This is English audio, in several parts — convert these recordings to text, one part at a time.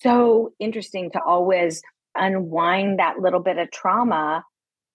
so interesting to always unwind that little bit of trauma.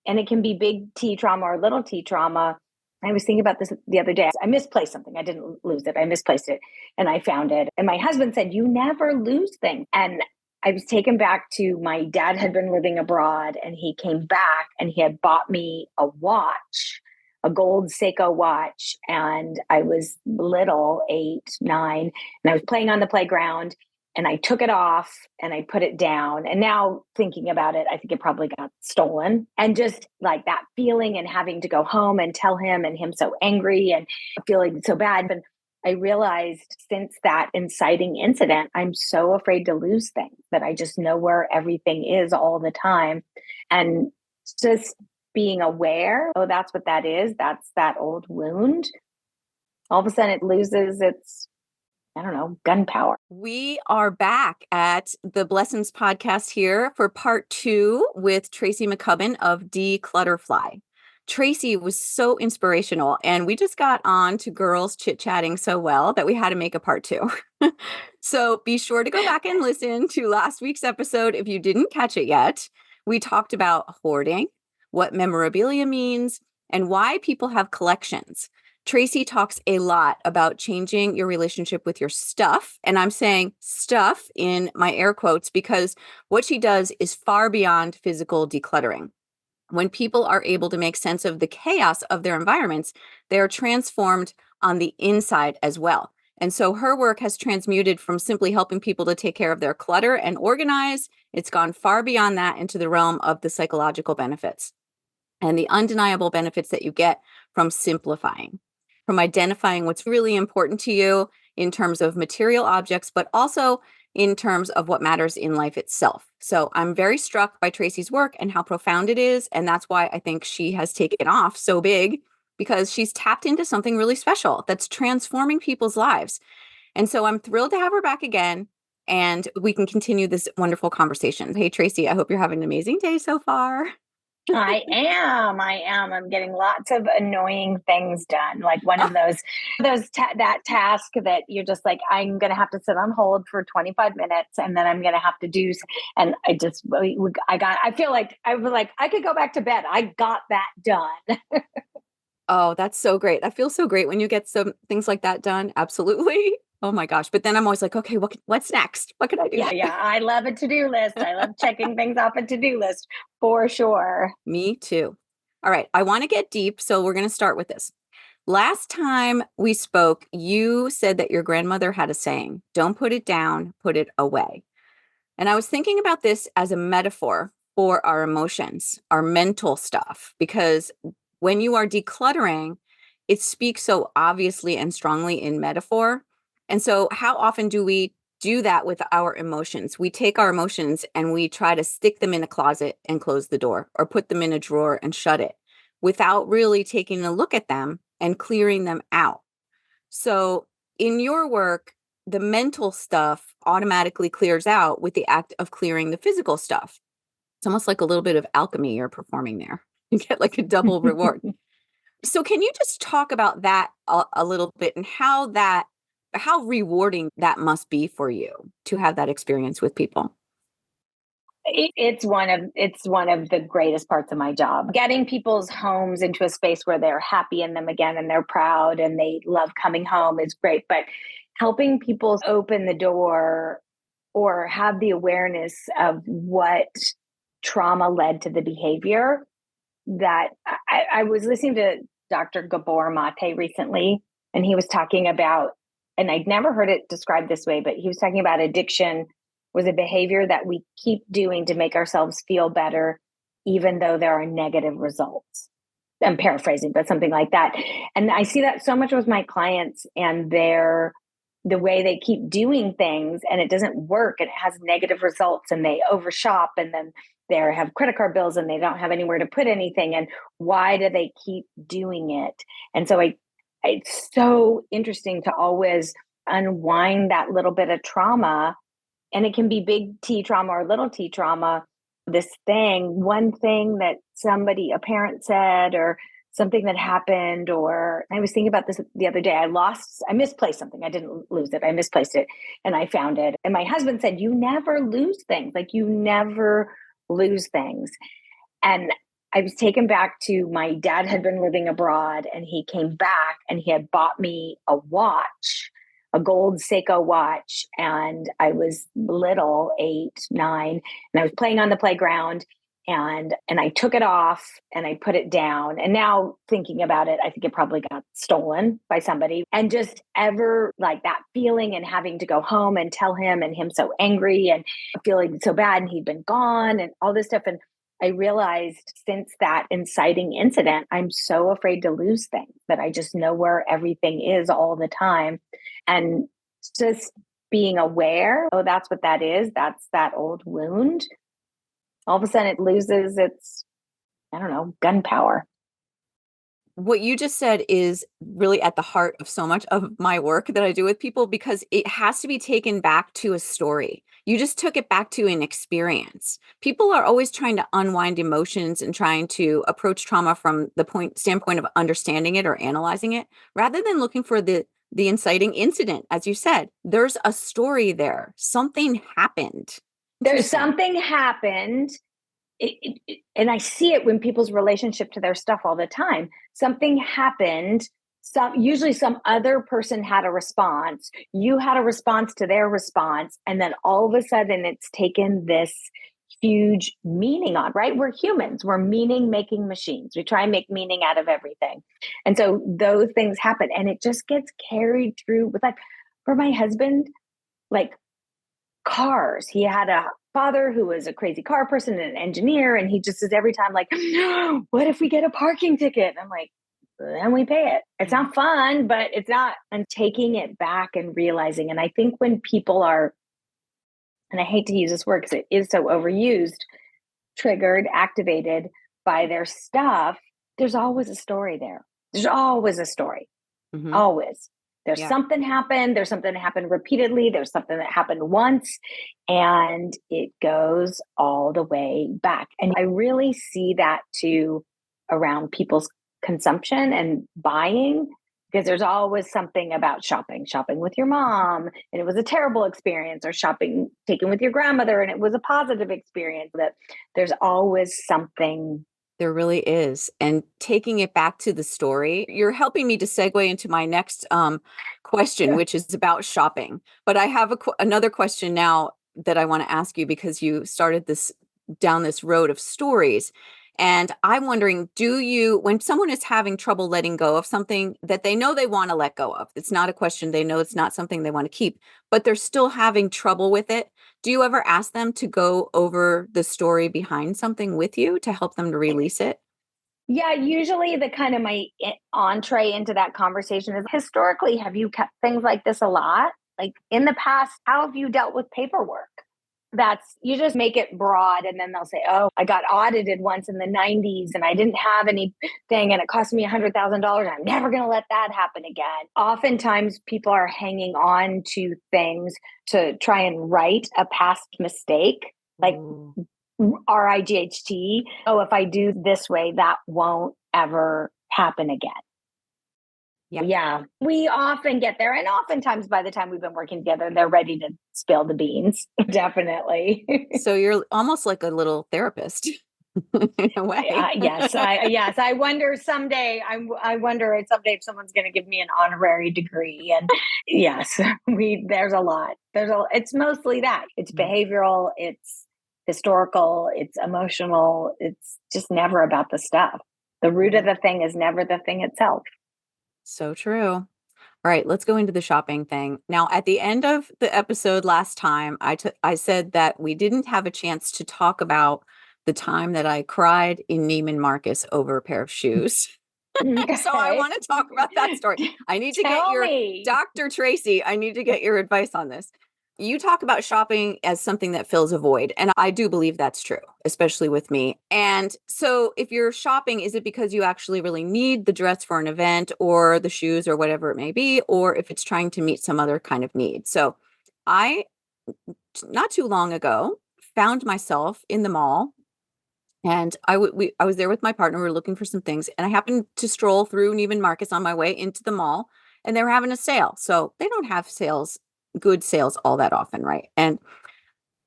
And it can be big T trauma or little T trauma. I was thinking about this the other day. I misplaced something. I didn't lose it. I misplaced it and I found it. And my husband said, "You never lose things." And I was taken back to my dad had been living abroad and he came back and he had bought me a watch, a gold Seiko watch. And I was little, 8, 9, and I was playing on the playground and I took it off and I put it down. And now thinking about it, I think it probably got stolen. And just like that feeling and having to go home and tell him and him so angry and feeling so bad. But I realized since that inciting incident, I'm so afraid to lose things that I just know where everything is all the time. And just being aware, oh, that's what that is. That's that old wound. All of a sudden it loses its, I don't know, gunpowder. We are back at the Blessings podcast here for part 2 with Tracy McCubbin of Declutter. Tracy was so inspirational, and we just got on to Girls Chit chatting so well that we had to make a part 2. So be sure to go back and listen to last week's episode if you didn't catch it yet. We talked about hoarding, what memorabilia means, and why people have collections. Tracy talks a lot about changing your relationship with your stuff. And I'm saying stuff in my air quotes because what she does is far beyond physical decluttering. When people are able to make sense of the chaos of their environments, they are transformed on the inside as well. And so her work has transmuted from simply helping people to take care of their clutter and organize. It's gone far beyond that into the realm of the psychological benefits and the undeniable benefits that you get from simplifying, from identifying what's really important to you in terms of material objects, but also in terms of what matters in life itself. So I'm very struck by Tracy's work and how profound it is. And that's why I think she has taken off so big, because she's tapped into something really special that's transforming people's lives. And so I'm thrilled to have her back again, and we can continue this wonderful conversation. Hey, Tracy, I hope you're having an amazing day so far. I am. I'm getting lots of annoying things done. Like one of that task that you're just like, I'm going to have to sit on hold for 25 minutes and then I'm going to have to do. And I feel like I was like, I could go back to bed. I got that done. Oh, that's so great. That feels so great when you get some things like that done. Absolutely. Oh my gosh. But then I'm always like, okay, what's next? What can I do? Yeah. I love a to-do list. I love checking things off a to-do list for sure. Me too. All right. I want to get deep. So we're going to start with this. Last time we spoke, you said that your grandmother had a saying, don't put it down, put it away. And I was thinking about this as a metaphor for our emotions, our mental stuff, because when you are decluttering, it speaks so obviously and strongly in metaphor. And so how often do we do that with our emotions? We take our emotions and we try to stick them in a closet and close the door, or put them in a drawer and shut it, without really taking a look at them and clearing them out. So in your work, the mental stuff automatically clears out with the act of clearing the physical stuff. It's almost like a little bit of alchemy you're performing there. You get like a double reward. So can you just talk about that a little bit, and how rewarding that must be for you to have that experience with people? It's one of the greatest parts of my job. Getting people's homes into a space where they're happy in them again and they're proud and they love coming home is great. But helping people open the door or have the awareness of what trauma led to the behavior. That I was listening to Dr. Gabor Mate recently, and he was talking about, and I'd never heard it described this way, but he was talking about addiction was a behavior that we keep doing to make ourselves feel better, even though there are negative results. I'm paraphrasing, but something like that. And I see that so much with my clients and the way they keep doing things and it doesn't work and it has negative results and they overshop and then they have credit card bills and they don't have anywhere to put anything. And why do they keep doing it? And so it's so interesting to always unwind that little bit of trauma. And it can be big T trauma or little T trauma. One thing that a parent said, or something that happened, or I was thinking about this the other day. I misplaced something. I didn't lose it. I misplaced it and I found it. And my husband said, you never lose things. Like you never lose things. And I was taken back to my dad had been living abroad and he came back and he had bought me a watch, a gold Seiko watch. And I was little, 8, 9, and I was playing on the playground and I took it off and I put it down. And now thinking about it, I think it probably got stolen by somebody. And just ever like that feeling and having to go home and tell him and him so angry and feeling so bad and he'd been gone and all this stuff. And I realized since that inciting incident, I'm so afraid to lose things that I just know where everything is all the time. And just being aware, oh, that's what that is. That's that old wound. All of a sudden it loses its, I don't know, gun power. What you just said is really at the heart of so much of my work that I do with people, because it has to be taken back to a story. You just took it back to an experience. People are always trying to unwind emotions and trying to approach trauma from the standpoint of understanding it or analyzing it, rather than looking for the inciting incident. As you said, there's a story there. Something happened. There's something happened. And I see it when people's relationship to their stuff all the time. Something happened. Usually some other person had a response. You had a response to their response. And then all of a sudden it's taken this huge meaning on, right? We're humans. We're meaning making machines. We try and make meaning out of everything. And so those things happen and it just gets carried through with like for my husband, like cars. He had a father who was a crazy car person and an engineer. And he just says every time like, what if we get a parking ticket? And I'm like, then we pay it. It's not fun, but it's not. And taking it back and realizing. And I think when people are, and I hate to use this word because it is so overused, triggered, activated by their stuff, there's always a story there. There's always a story. Mm-hmm. Always. There's something happened. There's something that happened repeatedly. There's something that happened once, and it goes all the way back. And I really see that too around people's consumption and buying, because there's always something about shopping with your mom and it was a terrible experience, or shopping taken with your grandmother and it was a positive experience. That there's always something. There really is. And taking it back to the story, you're helping me to segue into my next question, which is about shopping. But I have another question now that I want to ask you, because you started down this road of stories. And I'm wondering, when someone is having trouble letting go of something that they know they want to let go of, it's not a question, they know it's not something they want to keep, but they're still having trouble with it. Do you ever ask them to go over the story behind something with you to help them to release it? Yeah, usually the kind of my entree into that conversation is, historically, have you kept things like this a lot? Like in the past, how have you dealt with paperwork? You just make it broad, and then they'll say, oh, I got audited once in the 90s and I didn't have anything and it cost me $100,000. I'm never going to let that happen again. Oftentimes people are hanging on to things to try and right a past mistake, like RIGHT. Oh, if I do this way, that won't ever happen again. Yeah, we often get there. And oftentimes by the time we've been working together, they're ready to spill the beans. Definitely. So you're almost like a little therapist in a way. Yes. I wonder someday, I wonder if someone's going to give me an honorary degree. And yes, there's a lot. It's mostly that. It's behavioral. It's historical. It's emotional. It's just never about the stuff. The root of the thing is never the thing itself. So true. All right, let's go into the shopping thing. Now, at the end of the episode last time, I said that we didn't have a chance to talk about the time that I cried in Neiman Marcus over a pair of shoes. Okay. So I want to talk about that story. I need to get your Dr. Tracy. I need to get your advice on this. You talk about shopping as something that fills a void. And I do believe that's true, especially with me. And so if you're shopping, is it because you actually really need the dress for an event or the shoes or whatever it may be, or if it's trying to meet some other kind of need? So I, not too long ago, found myself in the mall And I was there with my partner. We were looking for some things, and I happened to stroll through Neiman Marcus on my way into the mall, and they were having a sale. So they don't have good sales all that often, right? And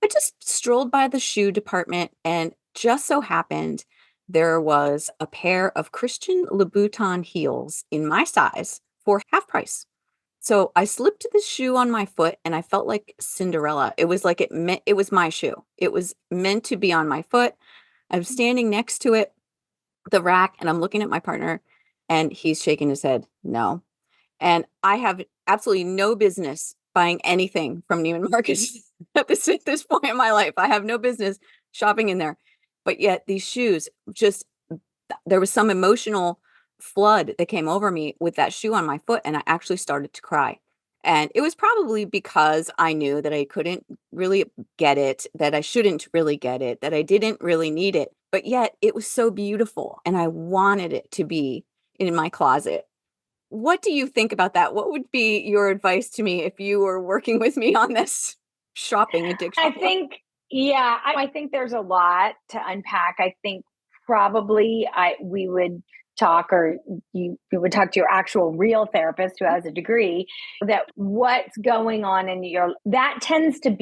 I just strolled by the shoe department, and just so happened there was a pair of Christian Louboutin heels in my size for half price. So I slipped the shoe on my foot and I felt like Cinderella. It was like it was my shoe. It was meant to be on my foot. I'm standing next to it, the rack, and I'm looking at my partner, and he's shaking his head, no. And I have absolutely no business buying anything from Neiman Marcus at this point in my life. I have no business shopping in there. But yet these shoes just, there was some emotional flood that came over me with that shoe on my foot, and I actually started to cry. And it was probably because I knew that I couldn't really get it, that I shouldn't really get it, that I didn't really need it. But yet it was so beautiful and I wanted it to be in my closet. What do you think about that? What would be your advice to me if you were working with me on this shopping I addiction? think, yeah, I think there's a lot to unpack. I think probably we would talk, or you would talk to your actual real therapist who has a degree, that what's going on in your, that tends to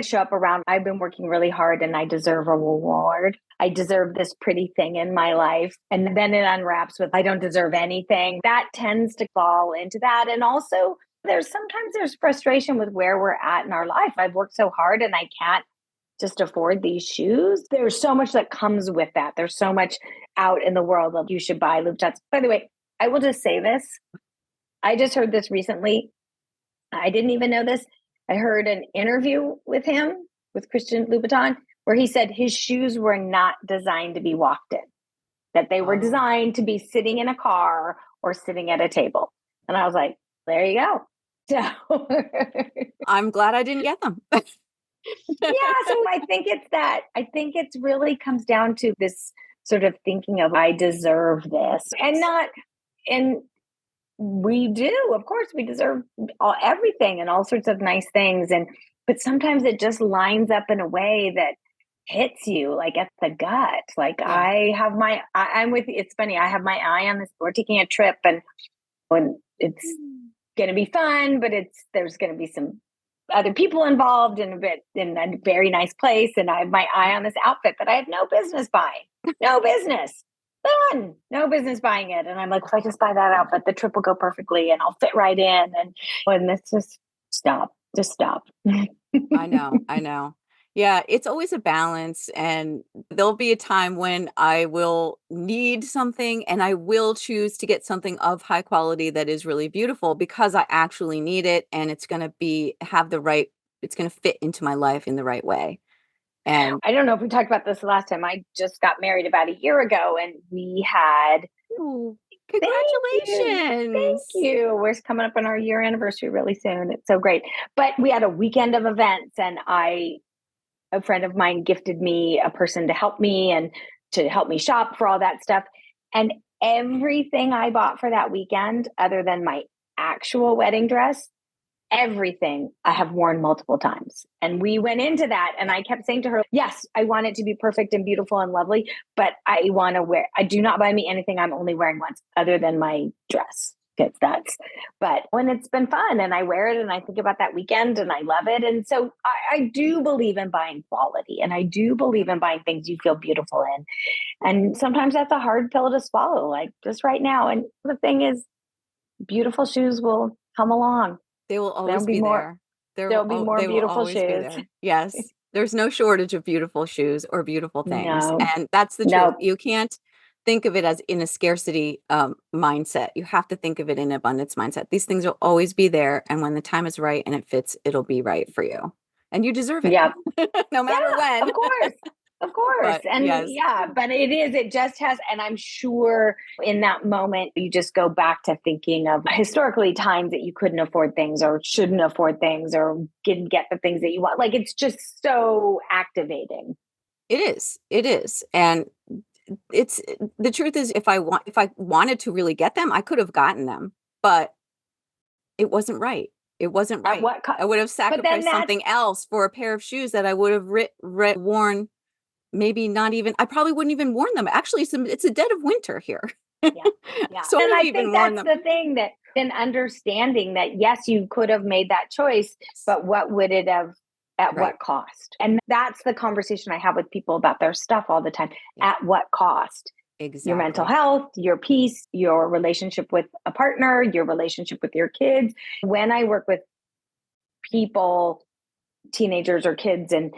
show up around, I've been working really hard and I deserve a reward. I deserve this pretty thing in my life. And then it unwraps with, I don't deserve anything. That tends to fall into that. And also, there's frustration with where we're at in our life. I've worked so hard and I can't just afford these shoes. There's so much that comes with that. There's so much out in the world that you should buy Louboutins. By the way, I will just say this. I just heard this recently. I didn't even know this. I heard an interview with him, with Christian Louboutin, where he said his shoes were not designed to be walked in, that they were Oh, designed to be sitting in a car or sitting at a table. And I was like, there you go. So, I'm glad I didn't get them. yeah, so I think it's really comes down to this sort of thinking of, I deserve this, and not, and we do, of course, we deserve everything and all sorts of nice things. And, but sometimes it just lines up in a way that hits you like at the gut. Like Yeah. I'm with you. It's funny. I have my eye on this. We're taking a trip, and when it's going to be fun, but there's going to be some other people involved in a very nice place. And I have my eye on this outfit that I have no business buying, no business, none, no business buying it. And I'm like, if I just buy that outfit, the trip will go perfectly and I'll fit right in. And it's just stop. I know, I know. Yeah, it's always a balance, and there'll be a time when I will need something and I will choose to get something of high quality that is really beautiful because I actually need it and it's going to it's going to fit into my life in the right way. And I don't know if we talked about this last time. I just got married about a year ago, and we had, oh, thank you. Thank congratulations. you. We're coming up on our year anniversary really soon. It's so great. But we had a weekend of events, and a friend of mine gifted me a person to help me and to help me shop for all that stuff. And everything I bought for that weekend, other than my actual wedding dress, everything I have worn multiple times. And we went into that, and I kept saying to her, yes, I want it to be perfect and beautiful and lovely, but I do not buy me anything I'm only wearing once other than my dress. But when it's been fun and I wear it and I think about that weekend and I love it. And so I do believe in buying quality, and I do believe in buying things you feel beautiful in. And sometimes that's a hard pill to swallow, like just right now. And the thing is, beautiful shoes will come along. They will There'll always be be more, there. They They will beautiful always be shoes. there. Yes. There's no shortage of beautiful shoes or beautiful things. No, And that's the truth. no. You can't think of it as in a scarcity mindset. You have to think of it in abundance mindset. These things will always be there. And when the time is right and it fits, it'll be right for you. And you deserve it, Yeah. no matter Yeah, when. of course. Of course. But And yes, yeah, but it just has, and I'm sure in that moment, you just go back to thinking of historically times that you couldn't afford things or shouldn't afford things or didn't get the things that you want. Like it's just so activating. it is. It is. And it's the truth is if I wanted to really get them, I could have gotten them, but it wasn't right. It wasn't At right. what cost? I would have But then sacrificed that's something else for a pair of shoes that I would have worn maybe not even, I probably wouldn't even warn them. Actually, it's a dead of winter here. Yeah. Yeah. So I And won't I even think warn that's them. the thing, that in understanding that, yes, you could have made that choice, but what would it have, at Right. what cost? And that's the conversation I have with people about their stuff all the time. Yeah, At what cost? Your mental exactly. health, your peace, your relationship with a partner, your relationship with your kids. When I work with people, teenagers or kids, and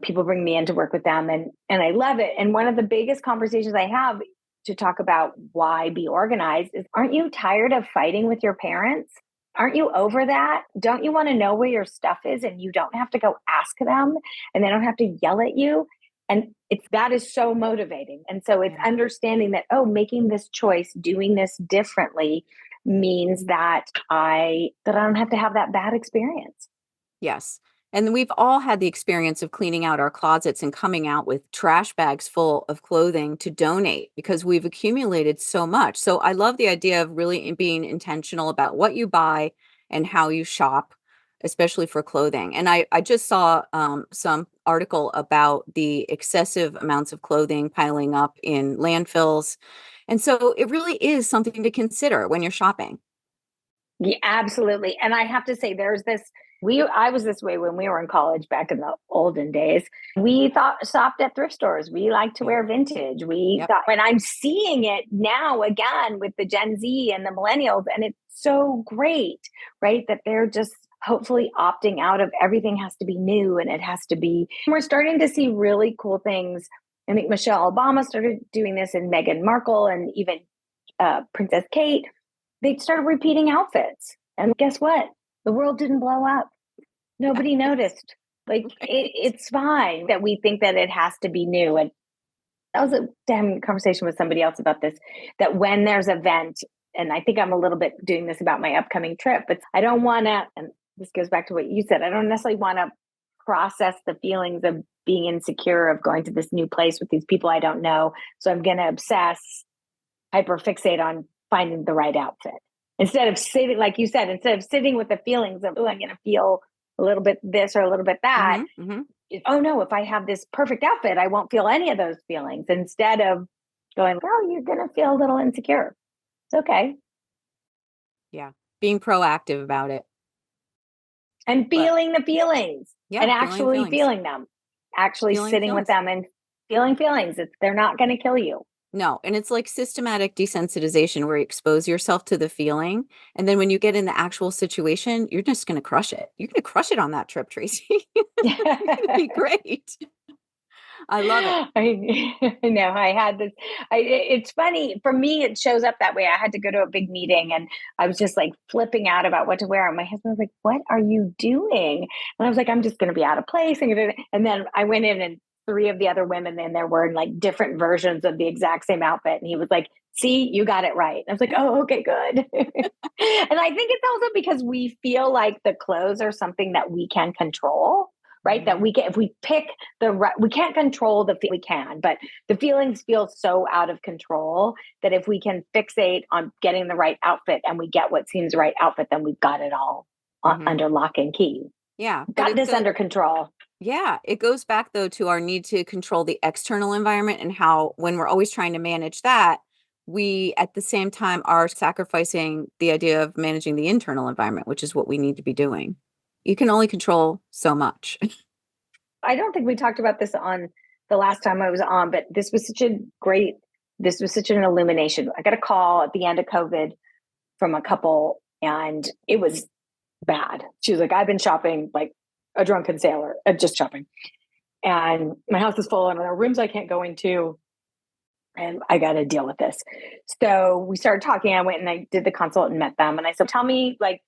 people bring me in to work with them, and I love it. And one of the biggest conversations I have to talk about why be organized is, aren't you tired of fighting with your parents? Aren't you over that? Don't you want to know where your stuff is and you don't have to go ask them and they don't have to yell at you? And it's, that is so motivating. And so it's Yeah. understanding that, oh, making this choice, doing this differently means that I don't have to have that bad experience. Yes. And we've all had the experience of cleaning out our closets and coming out with trash bags full of clothing to donate because we've accumulated so much. So I love the idea of really being intentional about what you buy and how you shop, especially for clothing. And I just saw some article about the excessive amounts of clothing piling up in landfills. And so it really is something to consider when you're shopping. Yeah, absolutely. And I have to say, there's this, I was this way when we were in college back in the olden days. We thought shopped at thrift stores. We like to Yeah. wear vintage. We Yep. thought, when I'm seeing it now again with the Gen Z and the millennials, and it's so great, right? That they're just hopefully opting out of everything has to be new and it has to be, we're starting to see really cool things. I think Michelle Obama started doing this, and Meghan Markle, and even Princess Kate. They started repeating outfits. And guess what? The world didn't blow up. Nobody noticed. Like, it's fine that we think that it has to be new. And that was a damn conversation with somebody else about this, that when there's an event, and I think I'm a little bit doing this about my upcoming trip, but I don't want to, and this goes back to what you said, I don't necessarily want to process the feelings of being insecure of going to this new place with these people I don't know. So I'm going to obsess, hyperfixate on finding the right outfit. Instead of sitting, like you said, instead of sitting with the feelings of, oh, I'm going to feel a little bit this or a little bit that. Mm-hmm, mm-hmm. Oh no, if I have this perfect outfit, I won't feel any of those feelings. Instead of going, oh, you're going to feel a little insecure. It's okay. Yeah. Being proactive about it. And But feeling the feelings, yeah, and feeling actually feelings. feeling them, actually Feeling sitting with feelings. them and feeling feelings. They're not going to kill you. No, and it's like systematic desensitization where you expose yourself to the feeling. And then when you get in the actual situation, you're just going to crush it. You're going to crush it on that trip, Tracy. It's going to be great. I love it. I know. I had this. It's funny for me. It shows up that way. I had to go to a big meeting, and I was just like flipping out about what to wear. And my husband was like, "What are you doing?" And I was like, "I'm just going to be out of place." And then I went in, and three of the other women in there were in like different versions of the exact same outfit. And he was like, "See, you got it right." And I was like, "Oh, okay, good." And I think it's also because we feel like the clothes are something that we can control, right? That Mhm. we get, if we pick the right, we can't control we can, but the feelings feel so out of control that if we can fixate on getting the right outfit and we get what seems right outfit, then we've got it all Mhm. under lock and key. Yeah, but Got this under control. yeah, it goes back though to our need to control the external environment and how when we're always trying to manage that, we at the same time are sacrificing the idea of managing the internal environment, which is what we need to be doing. You can only control so much. I don't think we talked about this on the last time I was on, but this was such an illumination. I got a call at the end of COVID from a couple, and it was bad. She was like, I've been shopping like a drunken sailor, just shopping. And my house is full, and there are rooms I can't go into, and I got to deal with this. So we started talking. I went and I did the consult and met them. And I said, tell me what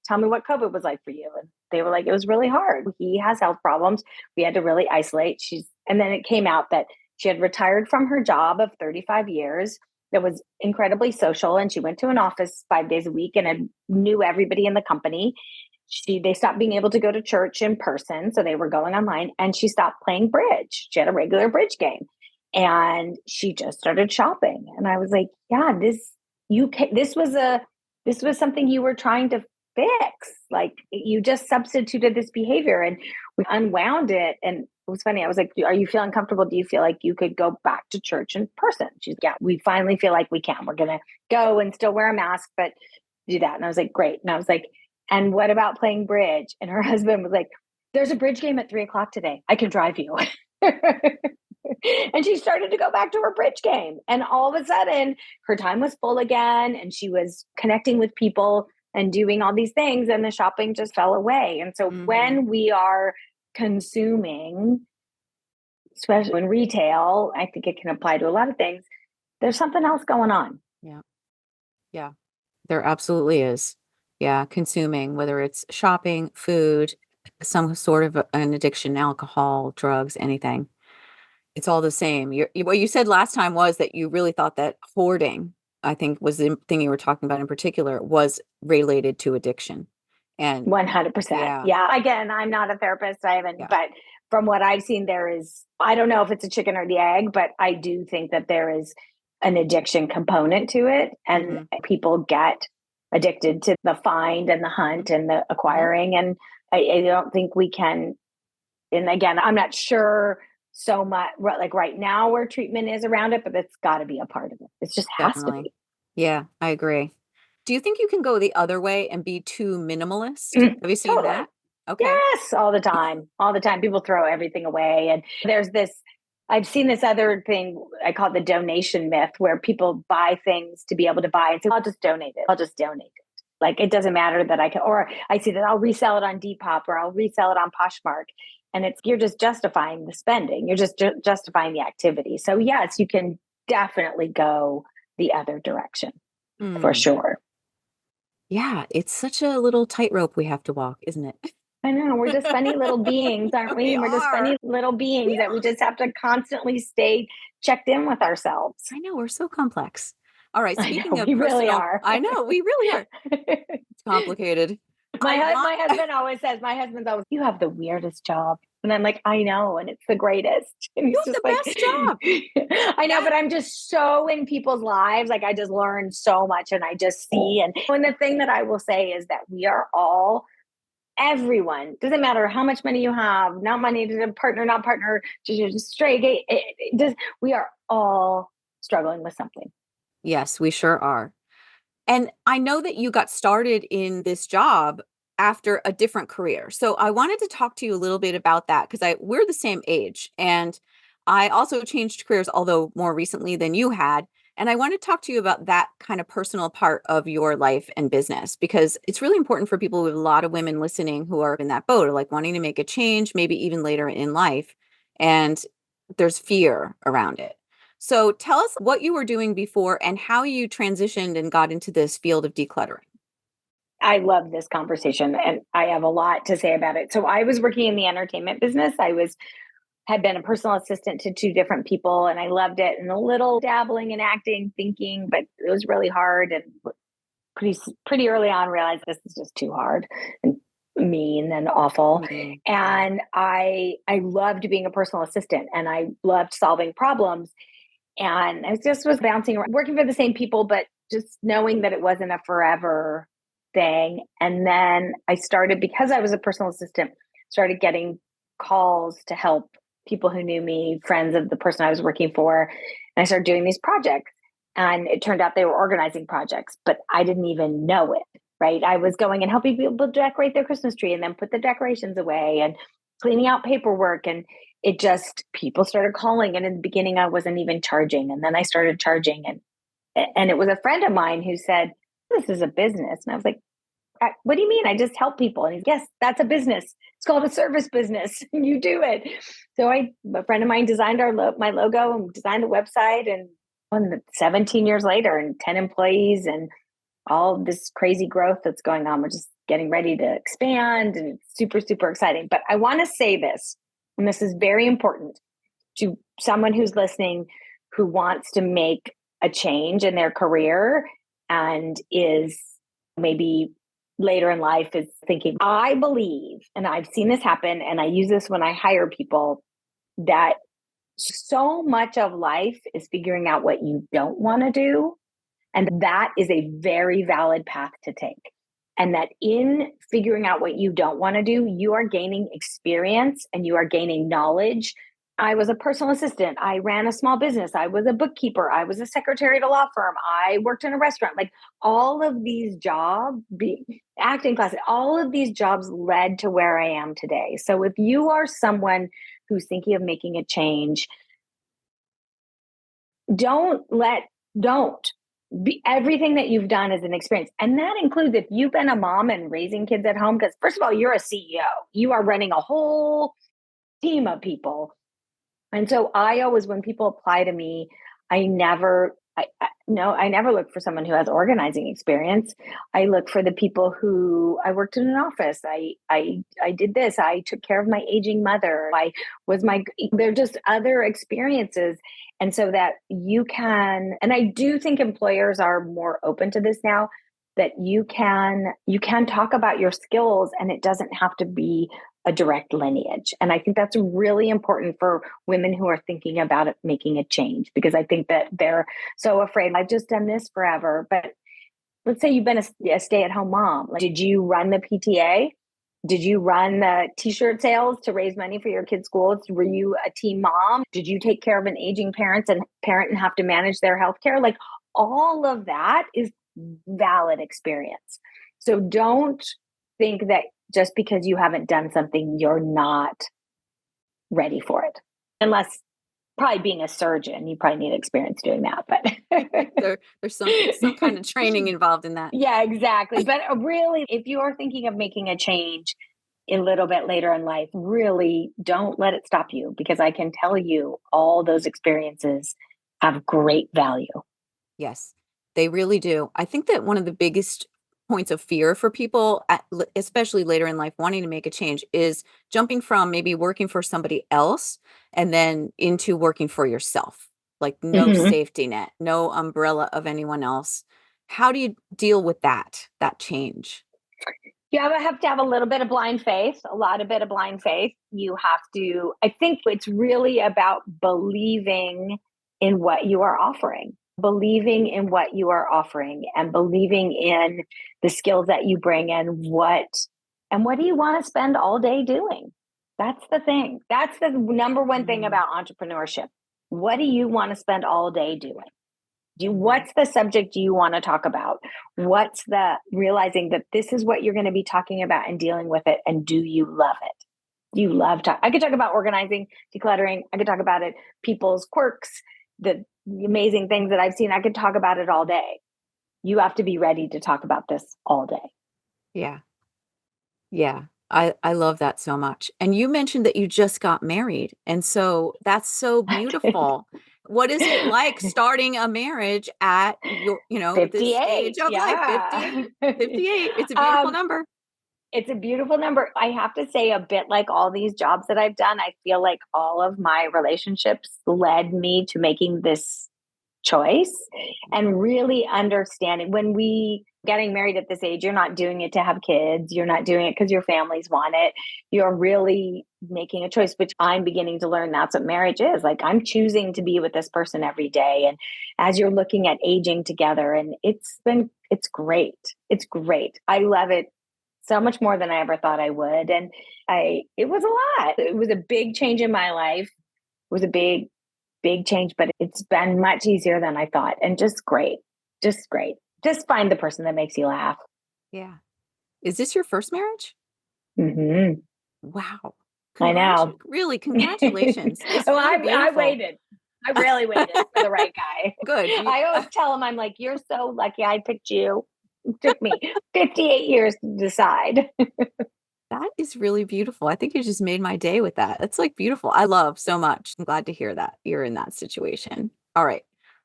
COVID was like for you. And they were like, it was really hard. He has health problems. We had to really isolate. And then it came out that she had retired from her job of 35 years that was incredibly social. And she went to an office 5 days a week and knew everybody in the company. They stopped being able to go to church in person. So they were going online, and she stopped playing bridge. She had a regular bridge game, and she just started shopping. And I was like, yeah, this was something you were trying to fix. Like, you just substituted this behavior, and we unwound it and was funny. I was like, are you feeling comfortable? Do you feel like you could go back to church in person? She's, yeah, we finally feel like we can. We're going to go and still wear a mask, but do that. And I was like, great. And I was like, and what about playing bridge? And her husband was like, there's a bridge game at 3:00 today. I can drive you. And she started to go back to her bridge game. And all of a sudden, her time was full again. And she was connecting with people and doing all these things. And the shopping just fell away. And so when we are consuming, especially in retail, I think it can apply to a lot of things, there's something else going on. Yeah. Yeah. There absolutely is. Yeah. Consuming, whether it's shopping, food, some sort of an addiction, alcohol, drugs, anything. It's all the same. What you said last time was that you really thought that hoarding, I think was the thing you were talking about in particular, was related to addiction. And 100%. yeah, Yeah. Again, I'm not a therapist. I haven't, yeah. but from what I've seen, there is, I don't know if it's a chicken or the egg, but I do think that there is an addiction component to it. And people get addicted to the find and the hunt and the acquiring. And I don't think we can, and again, I'm not sure so much like right now where treatment is around it, but it's got to be a part of it. It just has to Definitely. be. Yeah, I agree. Do you think you can go the other way and be too minimalist? Have you seen Totally. that? Okay. Yes, all the time. All the time. People throw everything away. And there's this, I've seen this other thing, I call it the donation myth, where people buy things to be able to buy and say, I'll just donate it. I'll just donate it. Like, it doesn't matter that I can, or I see that I'll resell it on Depop or I'll resell it on Poshmark. And you're just justifying the spending. You're just justifying the activity. So yes, you can definitely go the other direction for sure. Yeah, it's such a little tightrope we have to walk, isn't it? I know. We're just funny little beings, aren't we? We We're just are. funny little beings We that we are. just have to constantly stay checked in with ourselves. I know, we're so complex. All right, I speaking know, of we really personal, are. I know, we really are. It's complicated. I want My husband always says, my husband's always, you have the weirdest job. And I'm like, I know, and it's the greatest. And you he's have just the like, best job. I know, That but I'm just so in people's lives. Like, I just learn so much and I just see. And the thing that I will say is that we are all, everyone, doesn't matter how much money you have, not money, to partner, not partner, just straight gay. We are all struggling with something. Yes, we sure are. And I know that you got started in this job after a different career. So I wanted to talk to you a little bit about that because I we're the same age and I also changed careers although more recently than you had. And I want to talk to you about that kind of personal part of your life and business because it's really important for people with a lot of women listening who are in that boat or like wanting to make a change, maybe even later in life. And there's fear around it. So tell us what you were doing before and how you transitioned and got into this field of decluttering. I love this conversation and I have a lot to say about it. So I was working in the entertainment business. Had been a personal assistant to two different people and I loved it, and a little dabbling in acting, thinking, but it was really hard, and pretty early on realized this is just too hard and mean and awful. And I loved being a personal assistant and I loved solving problems. And I just was bouncing around, working for the same people, but just knowing that it wasn't a forever thing. And then I started, because I was a personal assistant, started getting calls to help people who knew me, friends of the person I was working for. And I started doing these projects. And it turned out they were organizing projects, but I didn't even know it, right? I was going and helping people decorate their Christmas tree and then put the decorations away and cleaning out paperwork. And it just, people started calling. And in the beginning, I wasn't even charging. And then I started charging. And it was a friend of mine who said, this is a business. And I was like, what do you mean? I just help people. And he's, yes, that's a business. It's called a service business. You do it. So a friend of mine designed my logo and designed the website, and 17 years later and 10 employees and all this crazy growth that's going on. We're just getting ready to expand, and it's super, super exciting. But I want to say this, and this is very important to someone who's listening who wants to make a change in their career and is maybe later in life is thinking, I believe, and I've seen this happen, and I use this when I hire people, that so much of life is figuring out what you don't want to do. And that is a very valid path to take. And that in figuring out what you don't want to do, you are gaining experience and you are gaining knowledge. I was a personal assistant. I ran a small business. I was a bookkeeper. I was a secretary at a law firm. I worked in a restaurant. Like all of these jobs, acting classes, all of these jobs led to where I am today. So if you are someone who's thinking of making a change, don't be everything that you've done is an experience. And that includes if you've been a mom and raising kids at home, because first of all, you're a CEO, you are running a whole team of people. And so I always, when people apply to me, I never look for someone who has organizing experience. I look for the people who I worked in an office. I did this. I took care of my aging mother. They're just other experiences. And so that you can, and I do think employers are more open to this now, that you can talk about your skills and it doesn't have to be a direct lineage. And I think that's really important for women who are thinking about it, making a change, because I think that they're so afraid. I've just done this forever. But let's say you've been a stay-at-home mom. Like, did you run the PTA? Did you run the t-shirt sales to raise money for your kids' schools? Were you a teen mom? Did you take care of an aging parent and have to manage their healthcare? Like all of that is valid experience. So don't think that just because you haven't done something, you're not ready for it. Unless probably being a surgeon, you probably need experience doing that. But there's some kind of training involved in that. Yeah, exactly. But really, if you are thinking of making a change a little bit later in life, really don't let it stop you, because I can tell you all those experiences have great value. Yes, they really do. I think that one of the biggest points of fear for people, especially later in life, wanting to make a change is jumping from maybe working for somebody else and then into working for yourself. Like no safety net, no umbrella of anyone else. How do you deal with that change? You have to have a little bit of blind faith, a lot of bit of blind faith. You have to, I think it's really about believing in what you are offering, believing in what you are offering and believing in the skills that you bring and what do you want to spend all day doing? That's the thing. That's the number one thing about entrepreneurship. What do you want to spend all day doing? What's the subject you want to talk about? What's the realizing that this is what you're going to be talking about and dealing with it? And do you love it? Do you love talk? I could talk about organizing, decluttering. I could talk about it, people's quirks, the amazing things that I've seen. I could talk about it all day. You have to be ready to talk about this all day. Yeah. Yeah. I love that so much. And you mentioned that you just got married. And so that's so beautiful. What is it like starting a marriage at your, this 58. stage of life? Yeah. 58. It's a beautiful number. It's a beautiful number. I have to say, a bit like all these jobs that I've done, I feel like all of my relationships led me to making this choice and really understanding when we getting married at this age, you're not doing it to have kids. You're not doing it because your families want it. You're really making a choice, which I'm beginning to learn that's what marriage is. Like I'm choosing to be with this person every day. And as you're looking at aging together, and it's great. It's great. I love it so much more than I ever thought I would. And it was a lot. It was a big change in my life. It was a big change, but it's been much easier than I thought. And just great. Just great. Just find the person that makes you laugh. Yeah. Is this your first marriage? Mm-hmm. Wow. I know. Really, congratulations. It's Oh, really beautiful. I waited. I really waited for the right guy. Good. I always tell him, I'm like, you're so lucky I picked you. It took me 58 years to decide. That is really beautiful. I think you just made my day with that. It's like beautiful. I love so much. I'm glad to hear that you're in that situation. All right.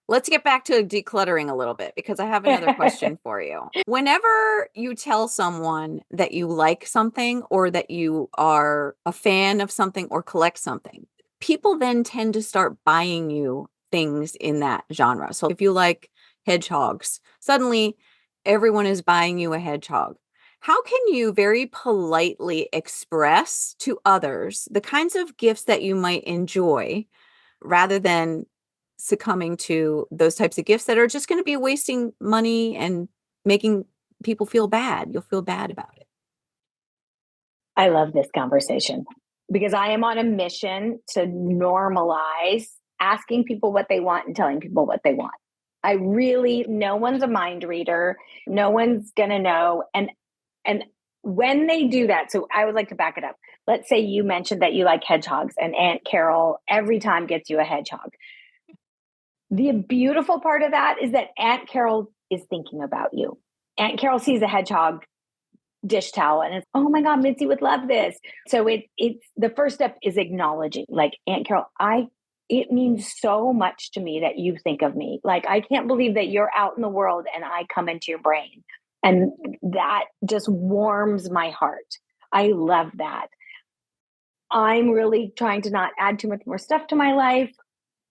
Let's get back to decluttering a little bit because I have another question for you. Whenever you tell someone that you like something or that you are a fan of something or collect something, people then tend to start buying you things in that genre. So if you like hedgehogs, suddenly everyone is buying you a hedgehog. How can you very politely express to others the kinds of gifts that you might enjoy rather than succumbing to those types of gifts that are just going to be wasting money and making people feel bad. You'll feel bad about it. I love this conversation because I am on a mission to normalize asking people what they want and telling people what they want. No one's a mind reader. No one's going to know. And when they do that, so I would like to back it up. Let's say you mentioned that you like hedgehogs and Aunt Carol every time gets you a hedgehog. The beautiful part of that is that Aunt Carol is thinking about you. Aunt Carol sees a hedgehog dish towel and it's, oh my God, Mitzi would love this. So it's the first step is acknowledging, like, Aunt Carol, it means so much to me that you think of me. Like, I can't believe that you're out in the world and I come into your brain. And that just warms my heart. I love that. I'm really trying to not add too much more stuff to my life.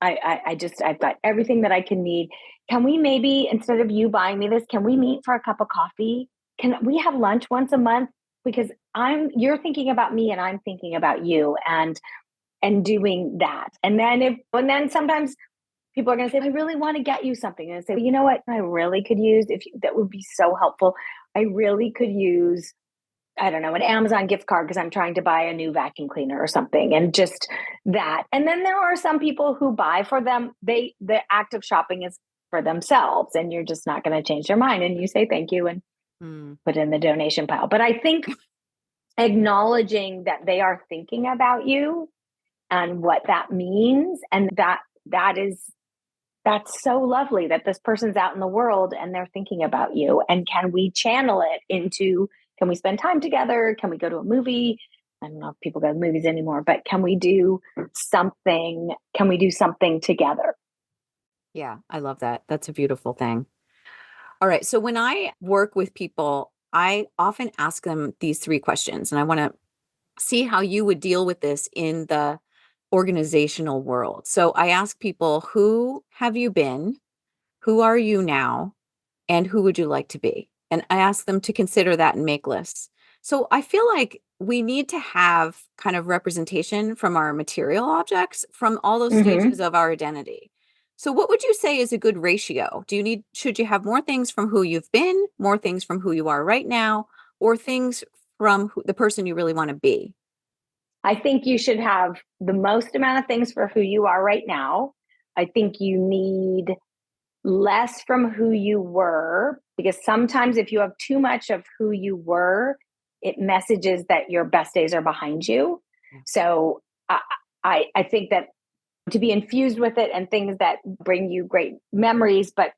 I've got everything that I can need. Can we maybe, instead of you buying me this, can we meet for a cup of coffee? Can we have lunch once a month? Because you're thinking about me and I'm thinking about you, and doing that. And then sometimes people are going to say, I really want to get you something. And I say, well, you know what? I really could use, that would be so helpful. I really could use, I don't know, an Amazon gift card because I'm trying to buy a new vacuum cleaner or something, and just that. And then there are some people who buy for them. The act of shopping is for themselves, and you're just not going to change their mind. And you say thank you and put in the donation pile. But I think acknowledging that they are thinking about you and what that means, and that's so lovely that this person's out in the world and they're thinking about you. And can we channel it into, can we spend time together? Can we go to a movie? I don't know if people go to movies anymore, but can we do something? Can we do something together? Yeah, I love that. That's a beautiful thing. All right. So when I work with people, I often ask them these 3 questions, and I want to see how you would deal with this in the organizational world. So I ask people, who have you been? Who are you now? And who would you like to be? And I ask them to consider that and make lists. So I feel like we need to have kind of representation from our material objects from all those stages of our identity. So what would you say is a good ratio? Should you have more things from who you've been, more things from who you are right now, or things from the person you really want to be? I think you should have the most amount of things for who you are right now. I think you need less from who you were, because sometimes if you have too much of who you were, it messages that your best days are behind you. Yeah. So I think that to be infused with it and things that bring you great memories, but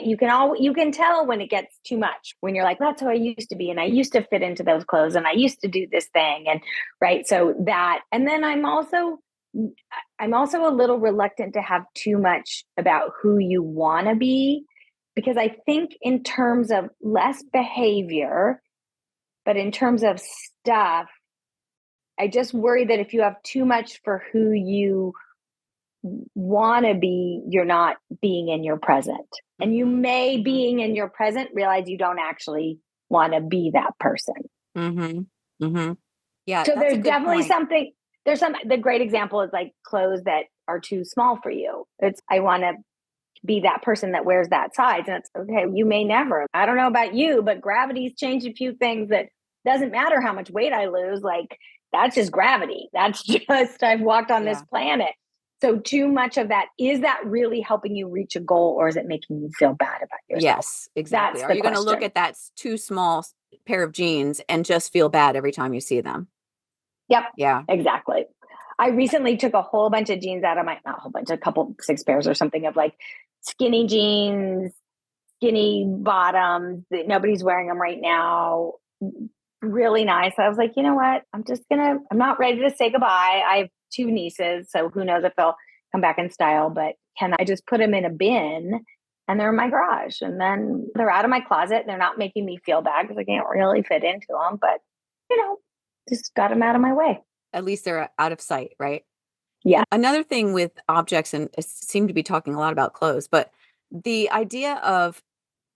you can tell when it gets too much, when you're like, that's who I used to be, and I used to fit into those clothes, and I used to do this thing, and right. So that, and then I'm also a little reluctant to have too much about who you want to be, because I think in terms of less behavior, but in terms of stuff, I just worry that if you have too much for who you want to be, you're not being in your present. And you may, being in your present, realize you don't actually want to be that person. Yeah. So that's there's a good definitely point. something, the great example is like clothes that are too small for you. I want to be that person that wears that size. And it's okay. You may never, I don't know about you, but gravity's changed a few things. That doesn't matter how much weight I lose. Like, that's just gravity. That's just, I've walked on this planet. So too much of that, is that really helping you reach a goal, or is it making you feel bad about yourself? Yes, exactly. That's Are you going to look at that too small pair of jeans and just feel bad every time you see them? Yep. Yeah. Exactly. I recently took a whole bunch of jeans out of not a whole bunch, a couple, 6 pairs or something, of like skinny jeans, skinny bottoms that nobody's wearing them right now. Really nice. I was like, you know what? I'm not ready to say goodbye. I have 2 nieces, so who knows if they'll come back in style, but can I just put them in a bin, and they're in my garage, and then they're out of my closet, and they're not making me feel bad because I can't really fit into them, but just got them out of my way. At least they're out of sight, right? Yeah. Another thing with objects, and I seem to be talking a lot about clothes, but the idea of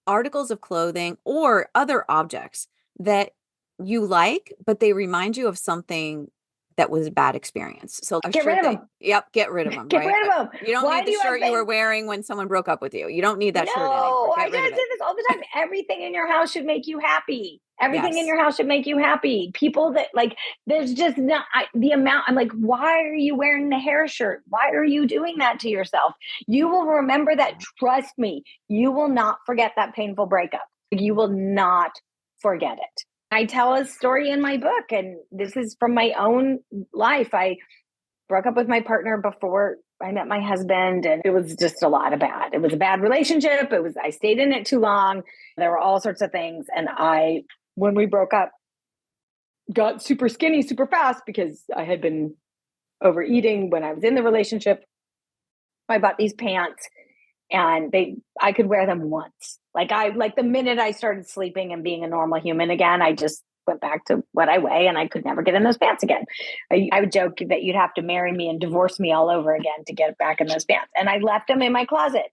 articles of clothing or other objects that you like, but they remind you of something that was a bad experience. So a Get shirt rid of that, them. yep, get rid of them, Get right? rid of them. You don't Why need do the you have shirt you were things? wearing when someone broke up with you. You don't need that shirt anymore. No, I Get rid of say it. this all the time. Everything in your house should make you happy. Everything in Yes. your house should make you happy. People that like, there's just not the amount. I'm like, why are you wearing the hair shirt? Why are you doing that to yourself? You will remember that. Trust me, you will not forget that painful breakup. You will not forget it. I tell a story in my book, and this is from my own life. I broke up with my partner before I met my husband, and it was just a lot of bad. It was a bad relationship. I stayed in it too long. There were all sorts of things. And when we broke up, got super skinny super fast because I had been overeating when I was in the relationship. I bought these pants and I could wear them once. Like the minute I started sleeping and being a normal human again, I just went back to what I weigh, and I could never get in those pants again. I would joke that you'd have to marry me and divorce me all over again to get back in those pants. And I left them in my closet,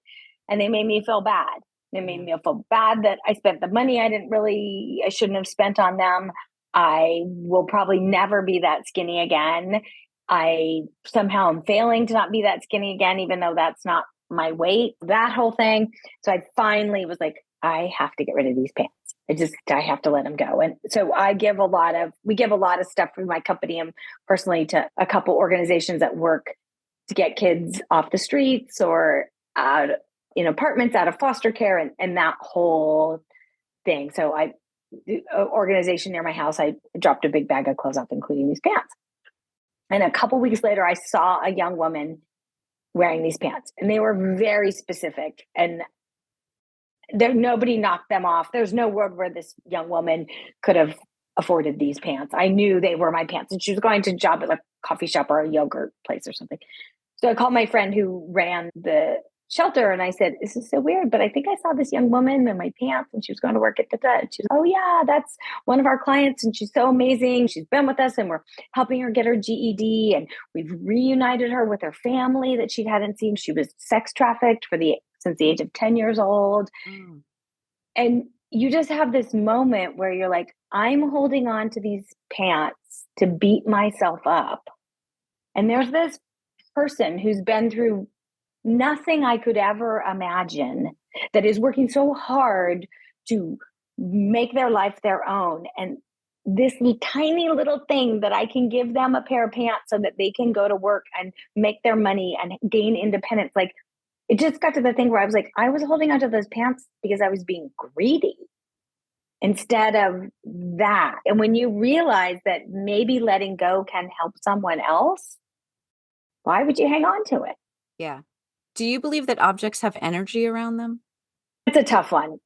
and they made me feel bad. They made me feel bad that I spent the money I shouldn't have spent on them. I will probably never be that skinny again. I somehow am failing to not be that skinny again, even though that's not my weight, that whole thing. So I finally was like, I have to get rid of these pants. I have to let them go. And so we give a lot of stuff from my company and personally to a couple organizations that work to get kids off the streets or out in apartments, out of foster care, and that whole thing. So an organization near my house, I dropped a big bag of clothes off, including these pants. And a couple weeks later, I saw a young woman wearing these pants, and they were very specific, and nobody knocked them off. There's no world where this young woman could have afforded these pants. I knew they were my pants, and she was going to job at a coffee shop or a yogurt place or something. So I called my friend who ran the shelter, and I said, "This is so weird, but I think I saw this young woman in my pants, and she was going to work at the." She was, "Oh yeah, that's one of our clients, and she's so amazing. She's been with us, and we're helping her get her GED, and we've reunited her with her family that she hadn't seen. She was sex trafficked since the age of 10 years old." Mm. And you just have this moment where you're like, I'm holding on to these pants to beat myself up. And there's this person who's been through nothing I could ever imagine, that is working so hard to make their life their own. And this tiny little thing that I can give them a pair of pants so that they can go to work and make their money and gain independence. Like, it just got to the thing where I was like, I was holding onto those pants because I was being greedy instead of that. And when you realize that maybe letting go can help someone else, why would you hang on to it? Yeah. Do you believe that objects have energy around them? It's a tough one.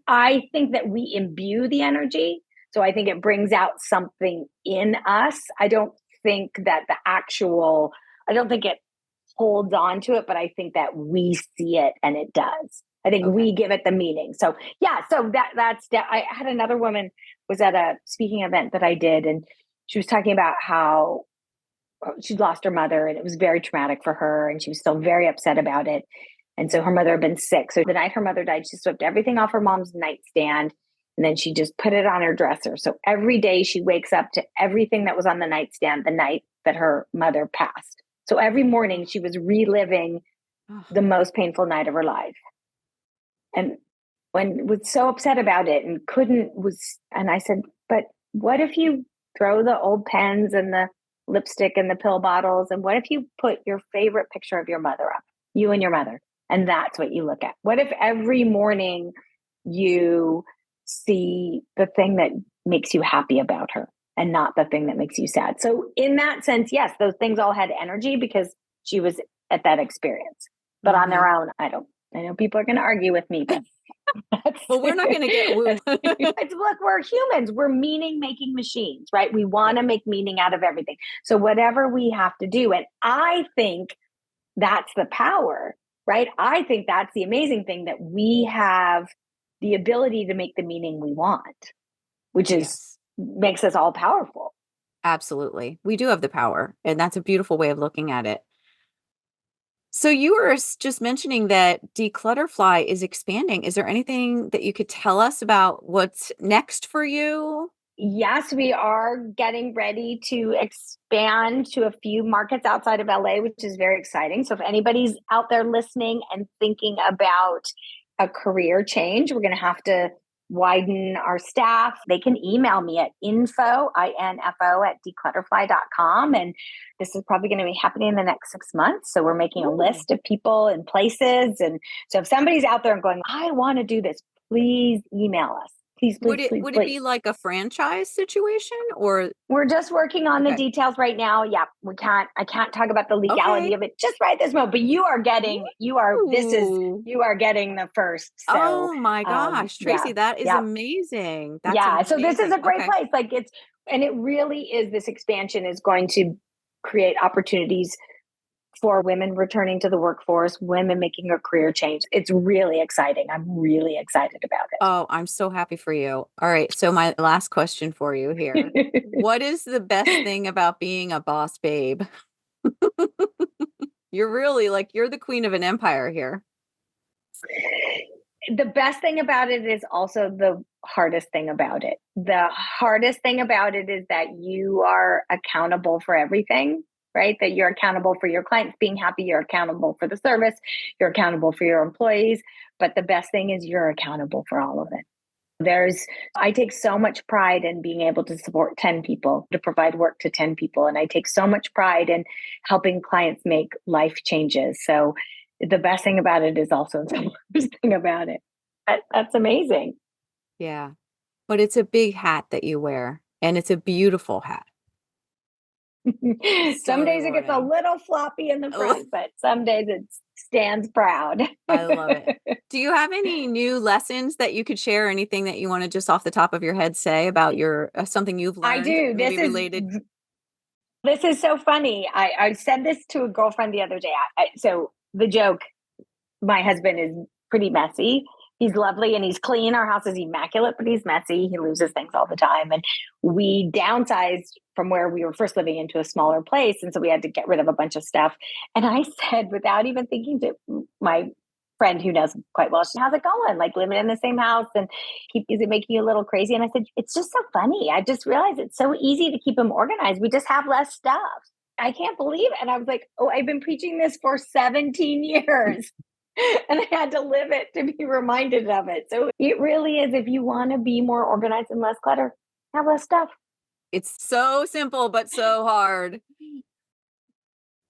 I think that we imbue the energy. So I think it brings out something in us. I don't think it holds on to it, but I think that we see it and it does. I think we give it the meaning. So yeah, I had another woman was at a speaking event that I did, and she was talking about how she'd lost her mother, and it was very traumatic for her, and she was still very upset about it. And so her mother had been sick. So the night her mother died, she swept everything off her mom's nightstand, and then she just put it on her dresser. So every day she wakes up to everything that was on the nightstand the night that her mother passed. So every morning she was reliving the most painful night of her life. And when was so upset about it and I said, but what if you throw the old pens and the lipstick and the pill bottles? And what if you put your favorite picture of your mother up, you and your mother, and that's what you look at? What if every morning you see the thing that makes you happy about her and not the thing that makes you sad? So in that sense, yes, those things all had energy because she was at that experience. But on their own, I know people are going to argue with me, but well, we're not going to get woo. Look, we're humans. We're meaning-making machines, right? We want to make meaning out of everything. So whatever we have to do, and I think that's the power, right? I think that's the amazing thing, that we have the ability to make the meaning we want, which makes us all powerful. Absolutely. We do have the power, and that's a beautiful way of looking at it. So you were just mentioning that Declutterfly is expanding. Is there anything that you could tell us about what's next for you? Yes, we are getting ready to expand to a few markets outside of LA, which is very exciting. So if anybody's out there listening and thinking about a career change, we're going to have to widen our staff. They can email me at info at declutterfly.com. And this is probably going to be happening in the next 6 months. So we're making a list of people and places. And so if somebody's out there and going, I want to do this, please email us. Please, Would please, it please, would it be please. like a franchise situation or We're just working on the okay. details right now. Yeah, I can't talk about the Okay. legality of it just right this moment, but Ooh. you are getting the first. So, Oh my gosh, yeah, Tracy, that is yeah, amazing. That's yeah. So this is amazing. a great Okay. place. And it really is, this expansion is going to create opportunities for women returning to the workforce, women making a career change. It's really exciting. I'm really excited about Oh, I'm so happy for you. All right, so my last question for you here. it. What is the best thing about being a boss babe? You're really like you're the queen of an empire here. The best thing about it is also the hardest thing about it. The hardest thing about it is that you are accountable for everything, right? That you're accountable for your clients being happy, you're accountable for the service, you're accountable for your employees. But the best thing is you're accountable for all of it. I take so much pride in being able to support 10 people, to provide work to 10 people. And I take so much pride in helping clients make life changes. So the best thing about it is also the worst thing about it. That's amazing. Yeah. But it's a big hat that you wear, and it's a beautiful hat. So Some days it gets a rewarding. little floppy in the Oh, front, but some days it stands proud. I love it. Do you have any new lessons that you could share? Anything that you want to just off the top of your head say about your something you've I learned, do. maybe related? This is so funny. I said this to a girlfriend the other day. So the joke, my husband is pretty messy. He's lovely and he's clean. Our house is immaculate, but he's messy. He loses things all the time. And we downsized from where we were first living into a smaller place. And so we had to get rid of a bunch of stuff. And I said, without even thinking, to my friend who knows quite well, how's it going? Like living in the same house, and is it making you a little crazy? And I said, it's just so funny. I just realized it's so easy to keep them organized. We just have less stuff. I can't believe it. And I was like, oh, I've been preaching this for 17 years. And I had to live it to be reminded of it. So it really is, if you want to be more organized and less clutter, have less stuff. It's so simple, but so hard.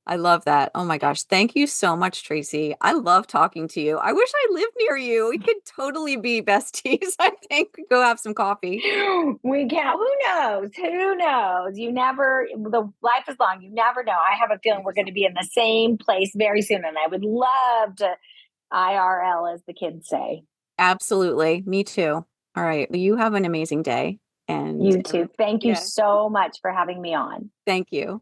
I love that. Oh my gosh. Thank you so much, Tracy. I love talking to you. I wish I lived near you. We could totally be besties. I think go have some coffee. We can't. Who knows? Who knows? You never, the life is long. You never know. I have a feeling Life we're is going to long. be in the same place very soon. And I would love to IRL, as the kids say. Absolutely. Me too. All right. Well, you have an amazing day. And You too. Thank you yeah, so much for having me on. thank you.